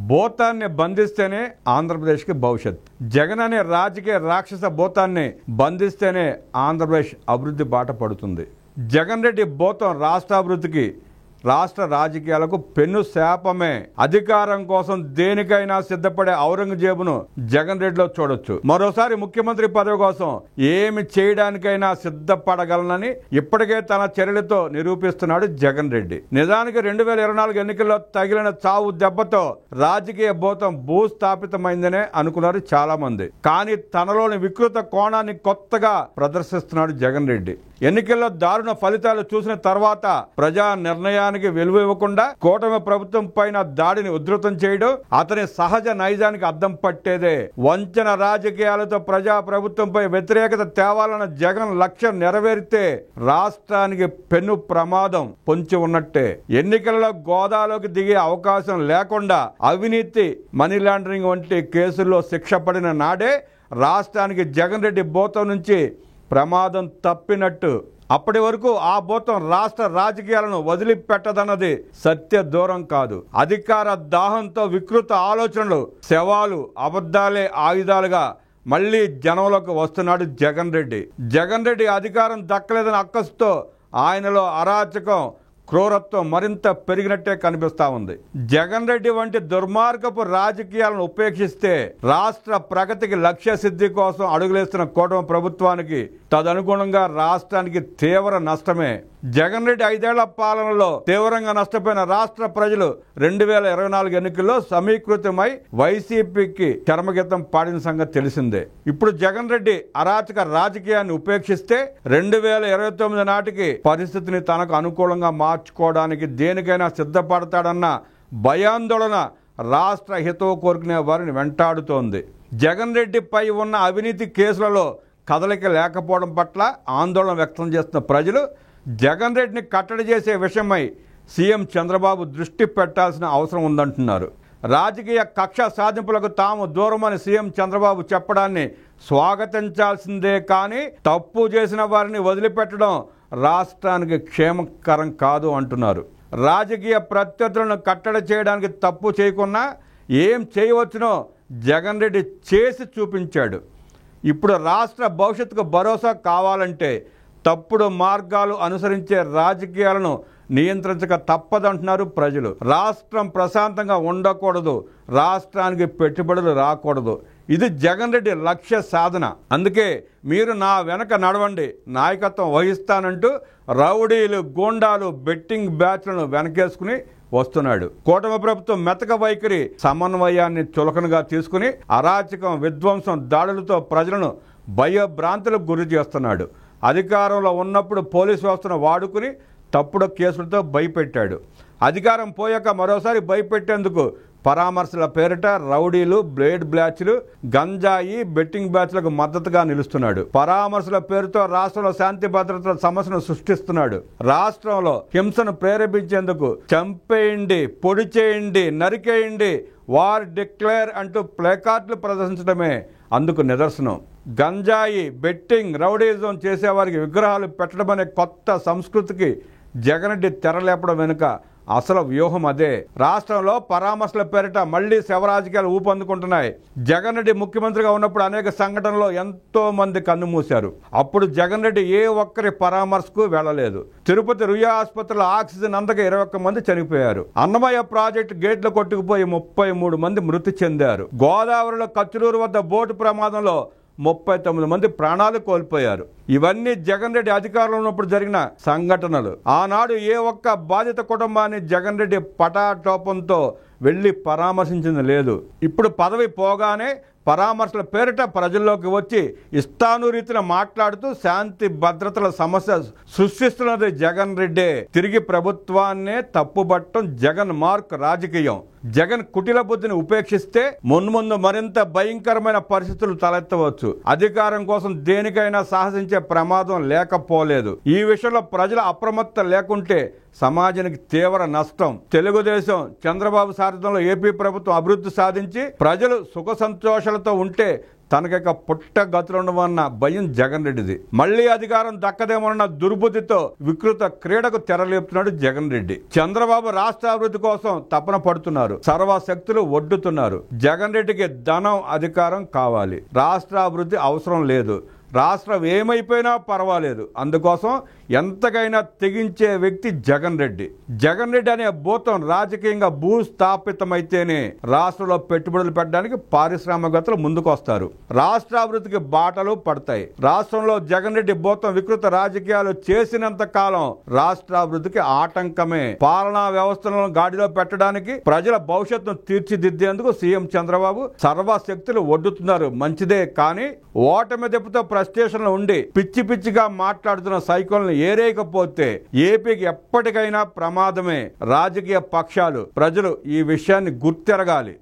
భూతాన్ని బంధిస్తేనే ఆంధ్రప్రదేశ్కి భవిష్యత్. జగన్ అనే రాజకీయ రాక్షస భూతాన్ని బంధిస్తేనే ఆంధ్రప్రదేశ్ అభివృద్ధి బాట పడుతుంది. జగన్ రెడ్డి భూతం రాష్ట్ర అభివృద్ధికి, రాష్ట్ర రాజకీయాలకు పెన్ను శాపమే. అధికారం కోసం దేనికైనా సిద్ధపడే ఔరంగజేబును జగన్ రెడ్డిలో చూడొచ్చు. మరోసారి ముఖ్యమంత్రి పదవి కోసం ఏమి చేయడానికైనా సిద్ధపడగలనని ఇప్పటికే తన చర్యలతో నిరూపిస్తున్నాడు జగన్ రెడ్డి. నిజానికి 2024 ఎన్నికల్లో తగిలిన చావు దెబ్బతో రాజకీయ భూతం భూస్థాపితమైందనే అనుకున్నారు చాలా మంది. కానీ తనలోని వికృత కోణాన్ని కొత్తగా ప్రదర్శిస్తున్నాడు జగన్ రెడ్డి. ఎన్నికల్లో దారుణ ఫలితాలు చూసిన తర్వాత ప్రజా నిర్ణయానికి విలువ ఇవ్వకుండా కూటమి ప్రభుత్వం పైన దాడిని ఉధృతం చేయడం అతని సహజ నైజానికి అద్దం పట్టేదే. వంచన రాజకీయాలతో ప్రజా ప్రభుత్వంపై వ్యతిరేకత తేవాలన్న జగన్ లక్ష్యం నెరవేరితే రాష్ట్రానికి పెను ప్రమాదం పొంచి ఉన్నట్టే. ఎన్నికలలో గోదాలోకి దిగే అవకాశం లేకుండా అవినీతి, మనీ లాండరింగ్ వంటి కేసుల్లో శిక్ష పడిన నాడే రాష్ట్రానికి జగన్ రెడ్డి భూతం నుంచి ప్రమాదం తప్పినట్టు. అప్పటి వరకు ఆ భూతం రాష్ట్ర రాజకీయాలను వదిలిపెట్టదన్నది సత్య దూరం కాదు. అధికార దాహంతో వికృత ఆలోచనలు, శవాలు, అబద్ధాలే ఆయుధాలుగా మళ్లీ జనంలోకి వస్తున్నాడు జగన్ రెడ్డి. జగన్ రెడ్డి అధికారం దక్కలేదని అక్కసుతో ఆయనలో అరాచకం, క్రూరత్వం మరింత పెరిగినట్టే కనిపిస్తా ఉంది. జగన్ రెడ్డి వంటి దుర్మార్గపు రాజకీయాలను ఉపేక్షిస్తే రాష్ట్ర ప్రగతికి, లక్ష్య సిద్ధి కోసం అడుగులేస్తున్న కూటమి ప్రభుత్వానికి తదనుగుణంగా రాష్ట్రానికి తీవ్ర నష్టమే. జగన్ రెడ్డి 5 ఏళ్ల పాలనలో తీవ్రంగా నష్టపోయిన రాష్ట్ర ప్రజలు 2024 ఎన్నికల్లో సమీకృతమై వైసీపీకి చరమగీతం పాడిన సంగతి తెలిసిందే. ఇప్పుడు జగన్ రెడ్డి అరాచక రాజకీయాన్ని ఉపేక్షిస్తే 2029 నాటికి పరిస్థితిని తనకు అనుకూలంగా మార్చుకోవడానికి దేనికైనా సిద్ధపడతాడన్న భయాందోళన రాష్ట్ర హితవు కోరుకునే వారిని వెంటాడుతోంది. జగన్ రెడ్డిపై ఉన్న అవినీతి కేసులలో కదలిక లేకపోవడం పట్ల ఆందోళన వ్యక్తం చేస్తున్న ప్రజలు జగన్ రెడ్డిని కట్టడి చేసే విషయమై సీఎం చంద్రబాబు దృష్టి పెట్టాల్సిన అవసరం ఉందంటున్నారు. రాజకీయ కక్ష సాధింపులకు తాము దూరమని సీఎం చంద్రబాబు చెప్పడాన్ని స్వాగతించాల్సిందే, కానీ తప్పు చేసిన వారిని వదిలిపెట్టడం రాష్ట్రానికి క్షేమకరం కాదు అంటున్నారు. రాజకీయ ప్రత్యర్థులను కట్టడి చేయడానికి తప్పు చేయకున్నా ఏం చేయవచ్చునో జగన్ రెడ్డి చేసి చూపించాడు. ఇప్పుడు రాష్ట్ర భవిష్యత్తుకు భరోసా కావాలంటే తప్పుడు మార్గాలు అనుసరించే రాజకీయాలను నియంత్రించక తప్పదంటున్నారు ప్రజలు. రాష్ట్రం ప్రశాంతంగా ఉండకూడదు, రాష్ట్రానికి పెట్టుబడులు రాకూడదు. ఇది జగన్ రెడ్డి లక్ష్య సాధన. అందుకే మీరు నా వెనక నడవండి, నాయకత్వం వహిస్తానంటూ రౌడీలు, గూండాలు, బెట్టింగ్ బ్యాచ్లను వెనకేసుకుని వస్తున్నాడు. కూటమి ప్రభుత్వం మెతక వైఖరి, సమన్వయాన్ని చులకనగా తీసుకుని అరాచకం, విధ్వంసం, దాడులతో ప్రజలను భయభ్రాంతులకు గురి చేస్తున్నాడు. అధికారంలో ఉన్నప్పుడు పోలీసు వ్యవస్థను వాడుకుని తప్పుడు కేసులతో భయపెట్టాడు. అధికారం పోయాక మరోసారి భయపెట్టేందుకు పరామర్శల పేరిట రౌడీలు, బ్లేడ్ బ్యాచ్లు, గంజాయి, బెట్టింగ్ బ్యాచ్లకు మద్దతుగా నిలుస్తున్నాడు. పరామర్శల పేరుతో రాష్ట్రంలో శాంతి భద్రతల సమస్యను సృష్టిస్తున్నాడు. రాష్ట్రంలో హింసను ప్రేరేపించేందుకు చంపేయండి, పొడి చేయండి, నరికేయండి, వార్ డిక్లేర్ అంటూ ప్లేకార్డులు ప్రదర్శించడమే అందుకు నిదర్శనం. గంజాయి, బెట్టింగ్, రౌడీజం చేసేవారికి విగ్రహాలు పెట్టడం అనే కొత్త సంస్కృతికి జగన్ రెడ్డి తెరలేపడం వెనుక అసలు వ్యూహం అదే. రాష్ట్రంలో పరామర్శల పేరిట మళ్లీ శవరాజకీయాలు ఊపందుకుంటున్నాయి. జగన్ రెడ్డి ముఖ్యమంత్రిగా ఉన్నప్పుడు అనేక సంఘటనలో ఎంతో మంది కన్నుమూశారు. అప్పుడు జగన్ రెడ్డి ఏ ఒక్కరి పరామర్శకు వెళ్లలేదు. తిరుపతి రుయా ఆసుపత్రిలో ఆక్సిజన్ అందక 21 మంది చనిపోయారు. అన్నమయ్య ప్రాజెక్టు గేట్లు కొట్టుకుపోయి 33 మంది మృతి చెందారు. గోదావరిలో కచ్చులూరు వద్ద బోటు ప్రమాదంలో 39 మంది ప్రాణాలు కోల్పోయారు. ఇవన్నీ జగన్ రెడ్డి అధికారంలో ఉన్నప్పుడు జరిగిన సంఘటనలు. ఆనాడు ఏ ఒక్క బాధిత కుటుంబాన్ని జగన్ రెడ్డి పటాటోపంతో వెళ్లి పరామర్శించింది లేదు. ఇప్పుడు పదవి పోగానే పరామర్శల పేరిట ప్రజల్లోకి వచ్చి ఇష్టానురీతిన మాట్లాడుతూ శాంతి భద్రతల సమస్య సృష్టిస్తున్నది జగన్ రెడ్డే. తిరిగి ప్రభుత్వాన్నే తప్పుబట్టం జగన్ మార్క్ రాజకీయం. జగన్ కుటిల బుద్ధిని ఉపేక్షిస్తే మున్ముందు మరింత భయంకరమైన పరిస్థితులు తలెత్తవచ్చు. అధికారం కోసం దేనికైనా సాహసించే ప్రమాదం లేకపోలేదు. ఈ విషయంలో ప్రజల అప్రమత్త లేకుంటే సమాజానికి తీవ్ర నష్టం. తెలుగుదేశం, చంద్రబాబు సారథ్యంలో ఏపీ ప్రభుత్వం అభివృద్ధి సాధించి ప్రజలు సుఖ సంతోషాలతో ఉంటే తనకిక పుట్ట గతులుండవన్న భయం జగన్ రెడ్డిది. మళ్లీ అధికారం దక్కదేమోనన్న దుర్బుద్ధితో వికృత క్రీడకు తెరలేపుతున్నాడు జగన్ రెడ్డి. చంద్రబాబు రాష్ట్ర అభివృద్ధి కోసం తపన పడుతున్నారు, సర్వశక్తులు ఒడ్డుతున్నారు. జగన్ రెడ్డికి ధనం, అధికారం కావాలి, రాష్ట్ర అభివృద్ధి అవసరం లేదు. రాష్ట్రం ఏమైపోయినా పర్వాలేదు, అందుకోసం ఎంతకైనా తెగించే వ్యక్తి జగన్ రెడ్డి. జగన్ రెడ్డి అనే భూతం రాజకీయంగా భూస్థాపితమైతేనే రాష్ట్రంలో పెట్టుబడులు పెట్టడానికి పారిశ్రామికవేత్తలు ముందుకొస్తారు, రాష్ట్ర అభివృద్ధికి బాటలు పడతాయి. రాష్ట్రంలో జగన్ రెడ్డి భూతం వికృత రాజకీయాలు చేసినంత కాలం రాష్ట్ర అభివృద్ధికి ఆటంకమే. పాలనా వ్యవస్థలను గాడిలో పెట్టడానికి, ప్రజల భవిష్యత్తును తీర్చిదిద్దేందుకు సీఎం చంద్రబాబు సర్వశక్తులు ఒడ్డుతున్నారు. మంచిదే, కానీ ఓటమి దెబ్బతో ఫ్రస్ట్రేషన్లో ఉండి పిచ్చి పిచ్చిగా మాట్లాడుతున్న సైకోల్ని ఏరేయకపోతే ఏపీకి ఎప్పటికైనా ప్రమాదమే. రాజకీయ పక్షాలు, ప్రజలు ఈ విషయాన్ని గుర్తెరగాలి.